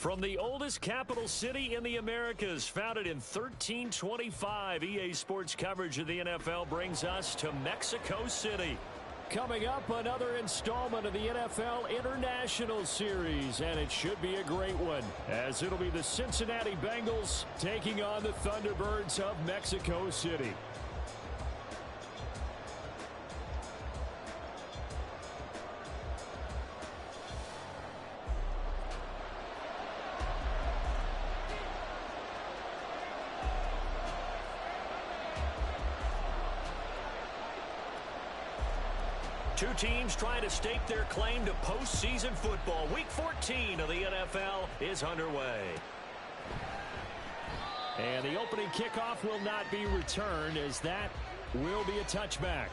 From the oldest capital city in the Americas, founded in 1325, EA Sports coverage of the NFL brings us to Mexico City. Coming up, another installment of the NFL International Series, and it should be a great one, as it'll be the Cincinnati Bengals taking on the Thunderbirds of Mexico City. Two teams trying to stake their claim to postseason football. Week 14 of the NFL is underway. And the opening kickoff will not be returned, as that will be a touchback.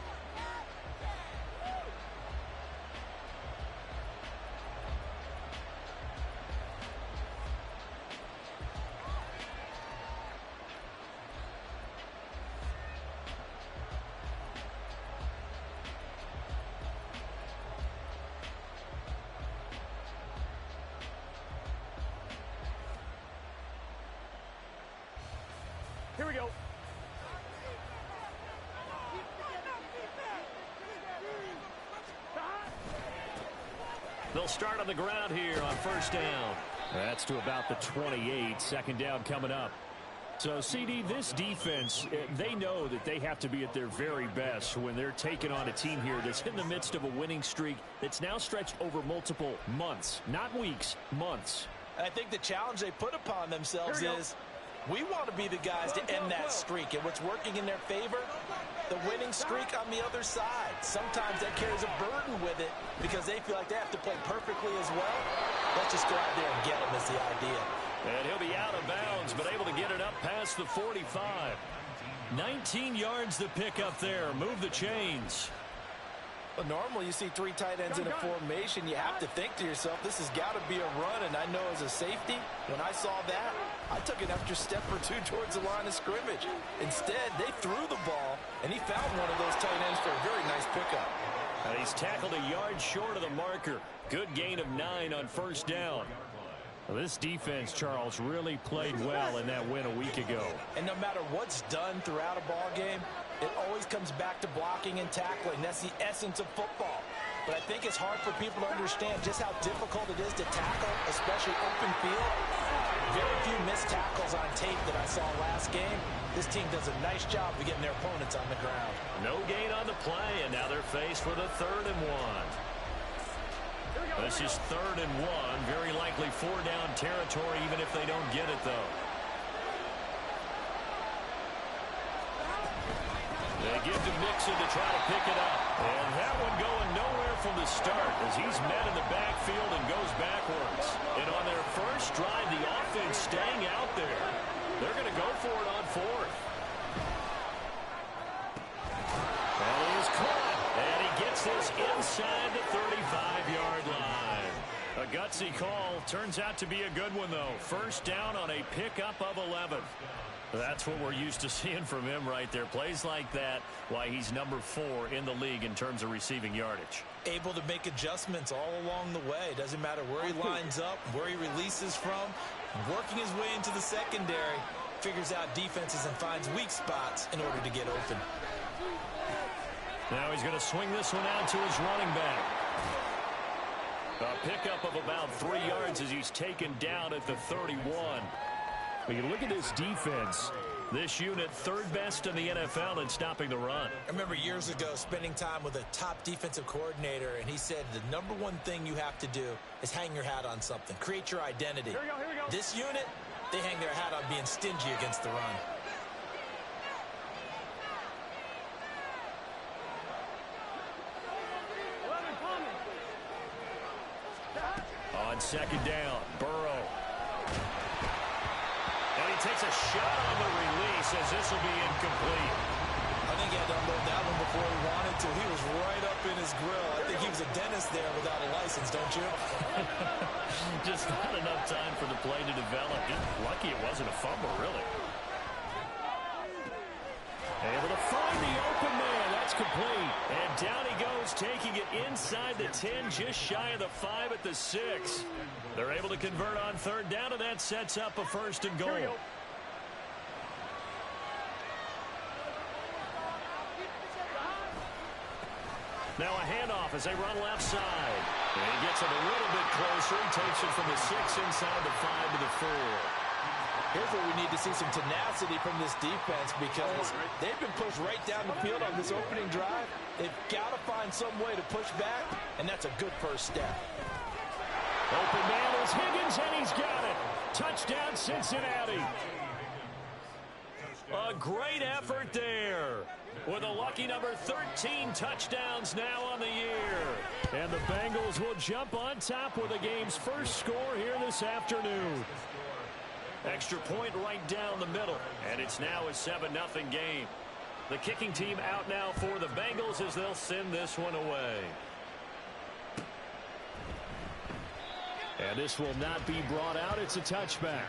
Here we go. They'll start on the ground here on first down. That's to about the 28. Second down coming up. So, CD, this defense, they know that they have to be at their very best when they're taking on a team here that's in the midst of a winning streak that's now stretched over multiple months, not weeks, months. I think the challenge they put upon themselves is, we want to be the guys to end that streak, and what's working in their favor, the winning streak on the other side. Sometimes that carries a burden with it because they feel like they have to play perfectly as well. Let's just go out there and get them is the idea. And he'll be out of bounds, but able to get it up past the 45. 19 yards to pick up there. Move the chains. Well, normally you see three tight ends in a formation. You have to think to yourself, this has got to be a run. And I know as a safety, when I saw that, I took an extra step or two towards the line of scrimmage. Instead, they threw the ball, and he found one of those tight ends for a very nice pickup. And he's tackled a yard short of the marker. Good gain of 9 on first down. Well, this defense, Charles, really played well in that win a week ago. And no matter what's done throughout a ball game, it always comes back to blocking and tackling. That's the essence of football. But I think it's hard for people to understand just how difficult it is to tackle, especially open field. Very few missed tackles on tape that I saw last game. This team does a nice job of getting their opponents on the ground. No gain on the play, and now they're faced with a 3rd and 1. This is 3rd and 1. Very likely 4-down territory, even if they don't get it, though. They give to Mixon to try to pick it up. And that one going nowhere from the start as he's met in the backfield and goes backwards. And on their first drive, the offense staying out there. They're going to go for it on 4th. And he is caught. And he gets this inside the 35-yard line. A gutsy call. Turns out to be a good one, though. First down on a pickup of 11. That's what we're used to seeing from him right there. Plays like that, why he's number 4 in the league in terms of receiving yardage. Able to make adjustments all along the way. Doesn't matter where he lines up, where he releases from. Working his way into the secondary. Figures out defenses and finds weak spots in order to get open. Now he's going to swing this one out to his running back. A pickup of about 3 yards as he's taken down at the 31. When you look at this defense, this unit 3rd best in the NFL in stopping the run. I remember years ago spending time with a top defensive coordinator, and he said the number one thing you have to do is hang your hat on something. Create your identity. Here we go. This unit, they hang their hat on being stingy against the run. On second down, Burrow. And he takes a shot on the release as this will be incomplete. I think he had to unload that one before he wanted to. He was right up in his grill. I think he was a dentist there without a license, don't you? Just not enough time for the play to develop. Just lucky it wasn't a fumble, really. Able to find the open man. That's complete. And down he goes, taking it inside the 10, just shy of the 5 at the 6. They're able to convert on third down, and that sets up a first and goal. Now a handoff as they run left side. And he gets it a little bit closer. He takes it from the 6 inside the 5 to the 4. Here's where we need to see some tenacity from this defense because they've been pushed right down the field on this opening drive. They've got to find some way to push back, and that's a good first step. Open man is Higgins, and he's got it. Touchdown, Cincinnati. A great effort there. With a lucky number 13 touchdowns now on the year. And the Bengals will jump on top with the game's first score here this afternoon. Extra point right down the middle. And it's now a 7-0 game. The kicking team out now for the Bengals as they'll send this one away. And this will not be brought out. It's a touchback.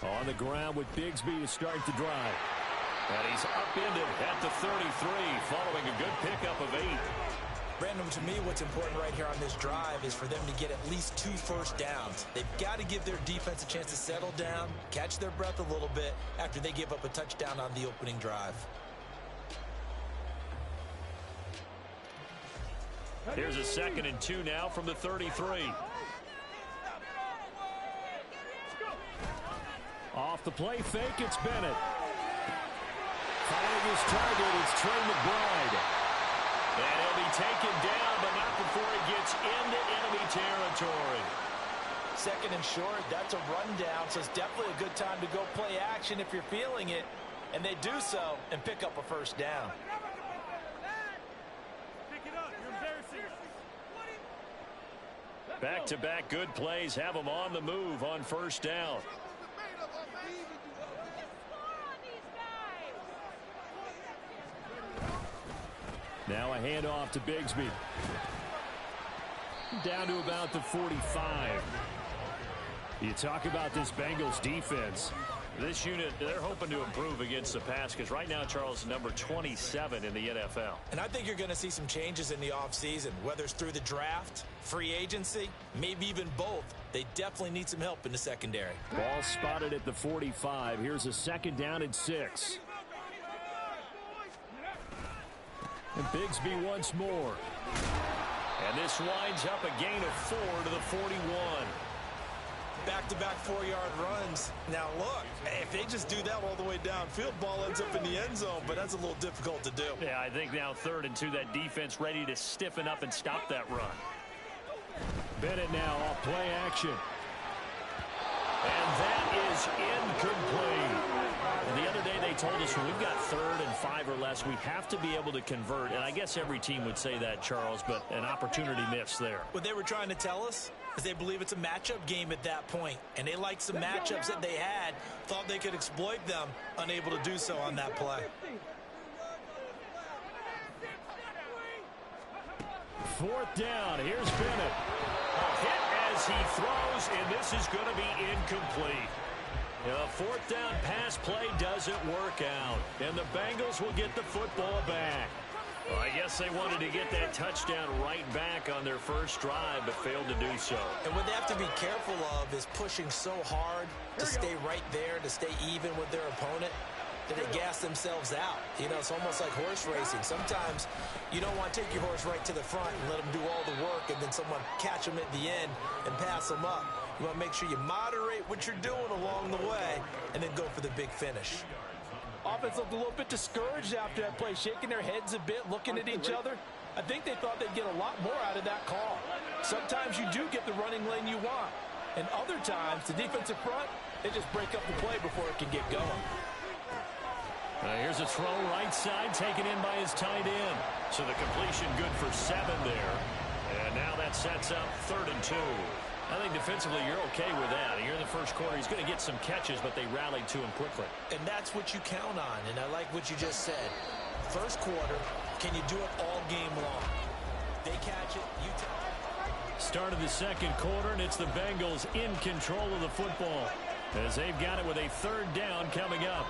On the ground with Bigsby to start the drive. And he's upended at the 33 following a good pickup of 8. Brandon, to me, what's important right here on this drive is for them to get at least 2 first downs. They've got to give their defense a chance to settle down, catch their breath a little bit after they give up a touchdown on the opening drive. Here's a 2nd and 2 now from the 33. Off the play fake, it's Bennett. Finding his target, it's Trey McBride. And he'll be taken down, but not before he gets into enemy territory. 2nd and short, that's a rundown, so it's definitely a good time to go play action if you're feeling it. And they do so and pick up a first down. Back-to-back good plays have them on the move on first down. Now a handoff to Bigsby. Down to about the 45. You talk about this Bengals defense. This unit, they're hoping to improve against the pass because right now, Charles, number 27 in the NFL. And I think you're going to see some changes in the offseason, whether it's through the draft, free agency, maybe even both. They definitely need some help in the secondary. Ball spotted at the 45. Here's a 2nd down and 6. And Bigsby once more. And this winds up a gain of 4 to the 41. Back-to-back 4-yard runs. Now, look, if they just do that all the way downfield, ball ends up in the end zone, but that's a little difficult to do. Yeah, I think now 3rd and 2, that defense ready to stiffen up and stop that run. Bennett now off play action. And that is incomplete. And the other day they told us when we've got 3rd and 5 or less, we have to be able to convert. And I guess every team would say that, Charles, but an opportunity missed there. What they were trying to tell us is they believe it's a matchup game at that point. And they liked some matchups that they had, thought they could exploit them, unable to do so on that play. 4th down. Here's Bennett. A hit as he throws, and this is going to be incomplete. The 4th down pass play doesn't work out, and the Bengals will get the football back. Well, I guess they wanted to get that touchdown right back on their first drive, but failed to do so. And what they have to be careful of is pushing so hard to stay right there, to stay even with their opponent, that they gas themselves out. You know, it's almost like horse racing. Sometimes you don't want to take your horse right to the front and let them do all the work, and then someone catch them at the end and pass them up. You want to make sure you moderate what you're doing along the way and then go for the big finish. Offense looked a little bit discouraged after that play, shaking their heads a bit, looking at each other. I think they thought they'd get a lot more out of that call. Sometimes you do get the running lane you want, and other times the defensive front, they just break up the play before it can get going. Here's a throw right side taken in by his tight end. So the completion good for 7 there. And now that sets up 3rd and 2. I think defensively you're okay with that. Here in the first quarter, he's going to get some catches, but they rallied to him quickly. And that's what you count on, and I like what you just said. First quarter, can you do it all game long? They catch it, you Start of the second quarter, and it's the Bengals in control of the football as they've got it with a third down coming up.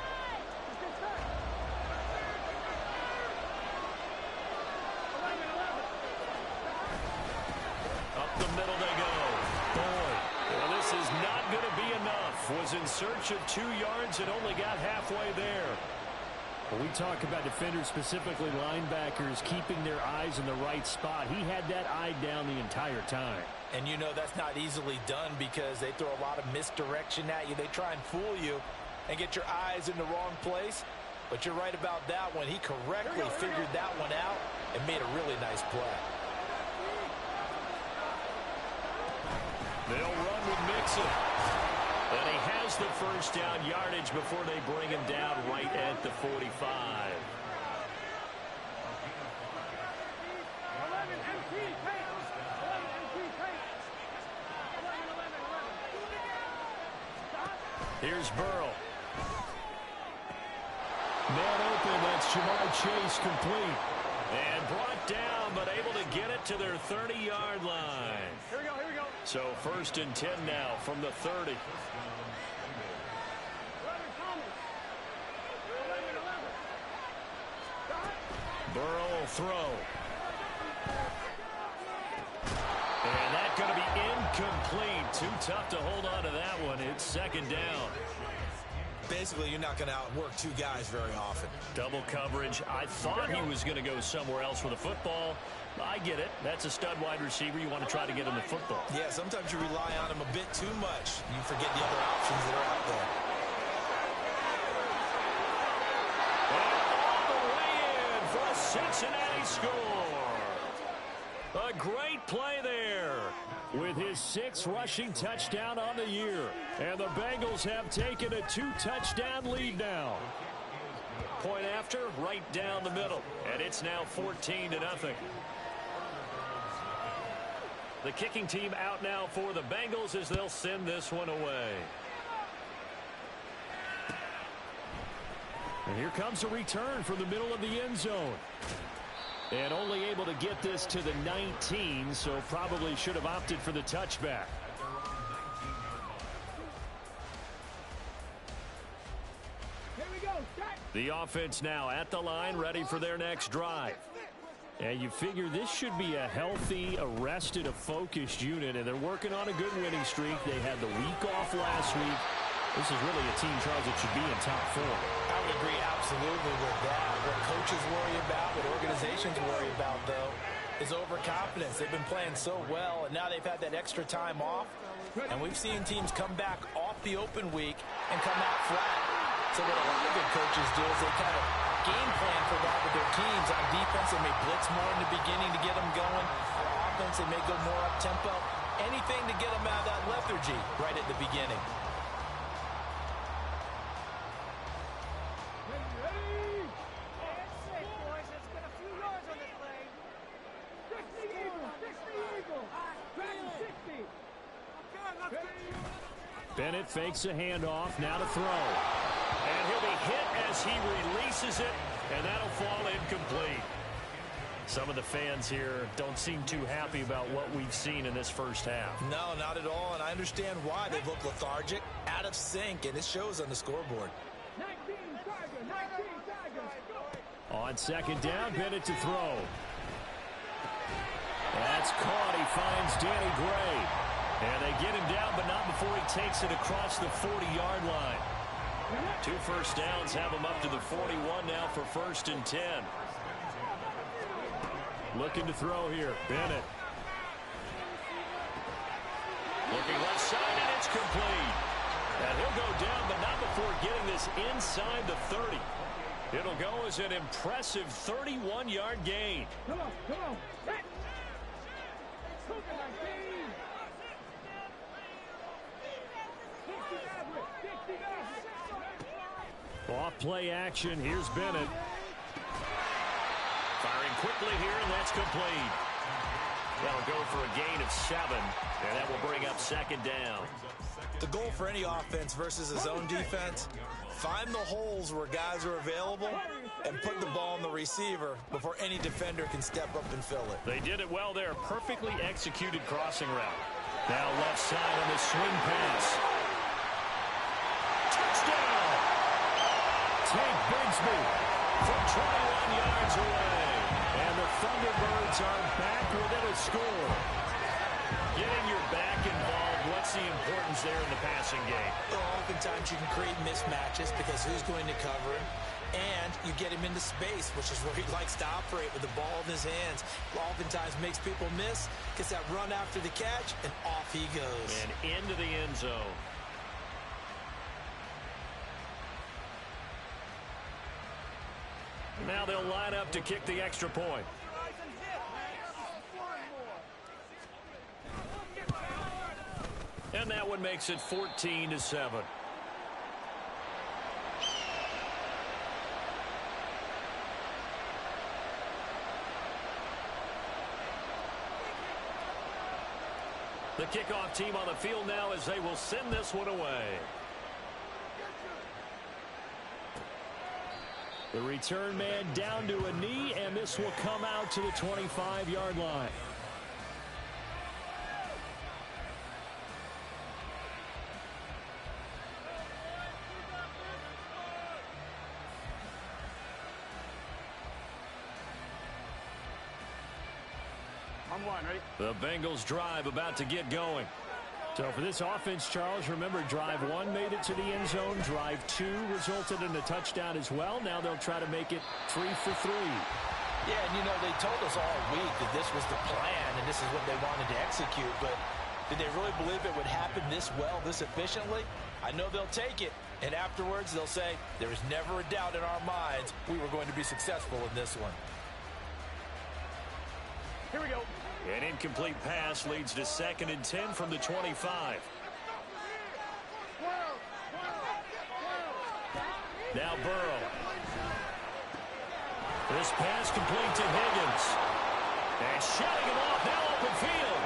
Up the middle they go. Boy, well, this is not going to be enough. Was in search of 2 yards and only got halfway there. When we talk about defenders, specifically linebackers, keeping their eyes in the right spot, he had that eye down the entire time. And you know that's not easily done because they throw a lot of misdirection at you. They try and fool you and get your eyes in the wrong place. But you're right about that one. He correctly figured that one out and made a really nice play. They'll run with Mixon. And he has the first down yardage before they bring him down right at the 45. Here's Burrow. Man open, that's Jamar Chase complete. And brought down, but able to get it to their 30-yard line. Here we go, here we go. So 1st and 10 now from the 30. Burrow will throw. And that's going to be incomplete. Too tough to hold on to that one. It's 2nd down. Basically, you're not going to outwork 2 guys very often. Double coverage. I thought he was going to go somewhere else with the football. I get it. That's a stud wide receiver. You want to try to get him the football. Yeah, sometimes you rely on him a bit too much. You forget the other options that are out there. And all the way in for a Cincinnati score. A great play there with his 6th rushing touchdown on the year. And the Bengals have taken a 2-touchdown lead now. Point after, right down the middle. And it's now 14-0. The kicking team out now for the Bengals as they'll send this one away. And here comes a return from the middle of the end zone. And only able to get this to the 19, so probably should have opted for the touchback. Here we go. The offense now at the line, ready for their next drive. And you figure this should be a healthy, arrested, a focused unit, and they're working on a good winning streak. They had the week off last week. This is really a team, Charles, that should be in top 4. I would agree absolutely with that. What coaches worry about, what organizations worry about, though, is overconfidence. They've been playing so well, and now they've had that extra time off. And we've seen teams come back off the open week and come out flat. So what a lot of good coaches do is they kind of game plan for that with their teams. On defense, they may blitz more in the beginning to get them going. On offense, they may go more up-tempo. Anything to get them out of that lethargy right at the beginning. Bennett fakes a handoff, now to throw. And he'll be hit as he releases it, and that'll fall incomplete. Some of the fans here don't seem too happy about what we've seen in this first half. No, not at all, and I understand why. They look lethargic, out of sync, and it shows on the scoreboard. 19 Tigers. On 2nd down, Bennett to throw. That's caught. He finds Danny Gray. And they get him down, but not before he takes it across the 40-yard line. 2 first downs have him up to the 41 now for 1st and 10. Looking to throw here, Bennett. Looking left side, and it's complete. And he'll go down, but not before getting this inside the 30. It'll go as an impressive 31-yard gain. Come on. Off play action. Here's Bennett. Firing quickly here, and that's complete. That'll go for a gain of 7, and that will bring up second down. The goal for any offense versus a zone defense, find the holes where guys are available and put the ball on the receiver before any defender can step up and fill it. They did it well there. Perfectly executed crossing route. Now left side on the swing pass. Touchdown! Tank Bigsby from 21 yards away. And the Thunderbirds are back within a score. Getting your back involved, what's the importance there in the passing game? Well, oftentimes you can create mismatches because who's going to cover him? And you get him into space, which is where he likes to operate with the ball in his hands. Oftentimes makes people miss, gets that run after the catch, and off he goes. And into the end zone. Now they'll line up to kick the extra point. And that one makes it 14-7. The kickoff team on the field now as they will send this one away. The return man down to a knee, and this will come out to the 25-yard line. The Bengals drive about to get going. So for this offense, Charles, remember drive 1 made it to the end zone. Drive 2 resulted in a touchdown as well. Now they'll try to make it 3 for 3. Yeah, and you know, they told us all week that this was the plan and this is what they wanted to execute. But did they really believe it would happen this well, this efficiently? I know they'll take it. And afterwards, they'll say, there was never a doubt in our minds we were going to be successful in this one. Here we go. An incomplete pass leads to 2nd and 10 from the 25. Now Burrow. This pass complete to Higgins. And shutting him off now open field.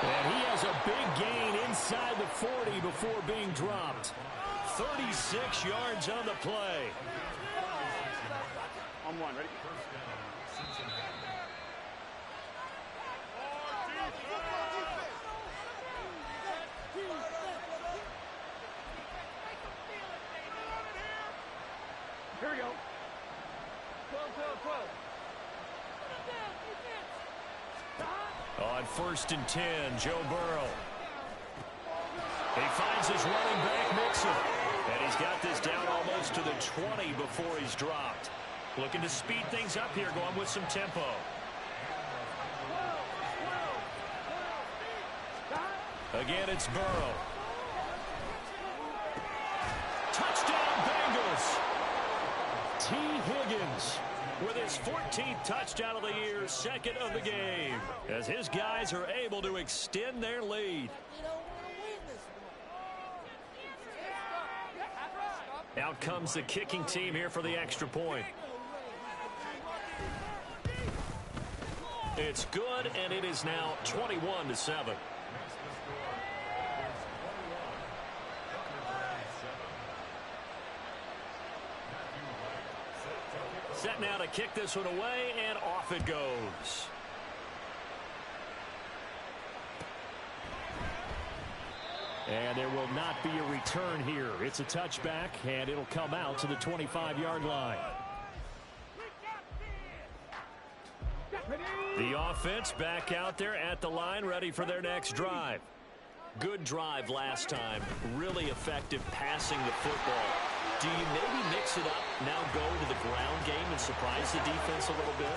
And he has a big gain inside the 40 before being dropped. 36 yards on the play. On one, ready? Here we go. 12, 12, 12. On 1st and 10, Joe Burrow. He finds his running back, Mixon. And he's got this down almost to the 20 before he's dropped. Looking to speed things up here, going with some tempo. Again, it's Burrow. Touchdown, Bengals! T. Higgins with his 14th touchdown of the year, 2nd of the game, as his guys are able to extend their lead. Out comes the kicking team here for the extra point. It's good, and it is now 21-7. Set now to kick this one away, and off it goes. And there will not be a return here. It's a touchback, and it'll come out to the 25-yard line. The offense back out there at the line, ready for their next drive. Good drive last time. Really effective passing the football. Do you maybe mix it up, now go to the ground game and surprise the defense a little bit?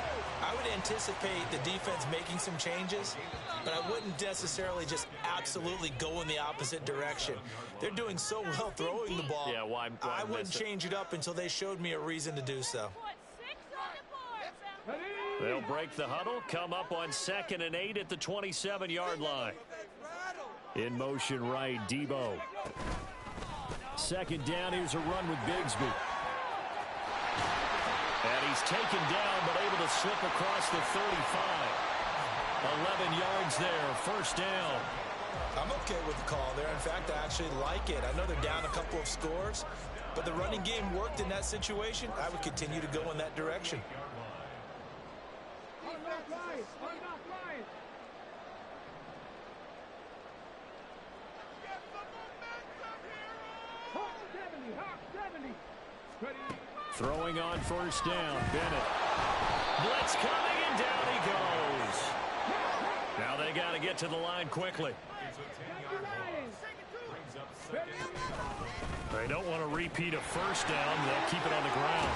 I would anticipate the defense making some changes, but I wouldn't necessarily just absolutely go in the opposite direction. They're doing so well throwing the ball. Yeah, why I wouldn't change it up until they showed me a reason to do so. They'll break the huddle, come up on 2nd and 8 at the 27-yard line. In motion right, Debo. 2nd down, here's a run with Bigsby. And he's taken down, but able to slip across the 35. 11 yards there, first down. I'm okay with the call there. In fact, I actually like it. I know they're down a couple of scores, but the running game worked in that situation. I would continue to go in that direction. Throwing on first down, Bennett. Blitz coming, and down he goes. Now they got to get to the line quickly. They don't want to repeat a first down. They'll keep it on the ground.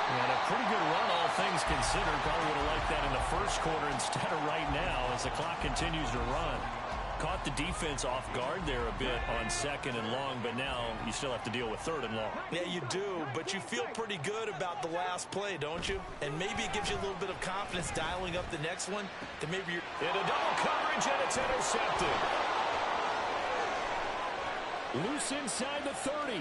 And a pretty good run, all things considered. Probably would have liked that in the first quarter instead of right now as the clock continues to run. Caught the defense off guard there a bit on second and long, but now you still have to deal with third and long. Yeah, you do, but you feel pretty good about the last play, don't you? And maybe it gives you a little bit of confidence dialing up the next one. That maybe you're into double coverage, and it's intercepted. Loose inside the 30.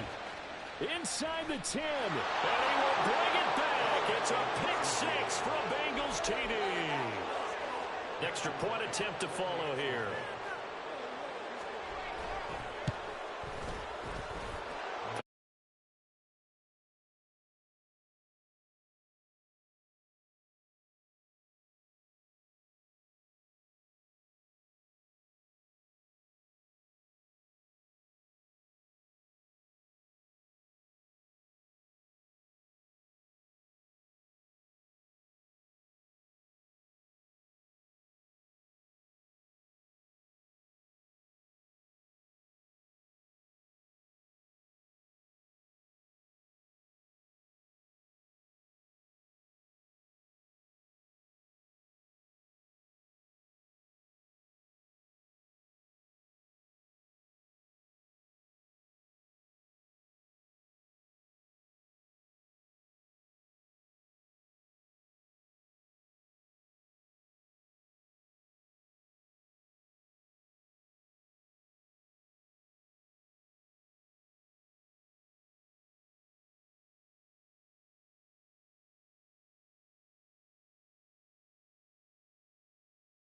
Inside the 10. And he will bring it back. It's a pick six from Bengals TD. Extra point attempt to follow here.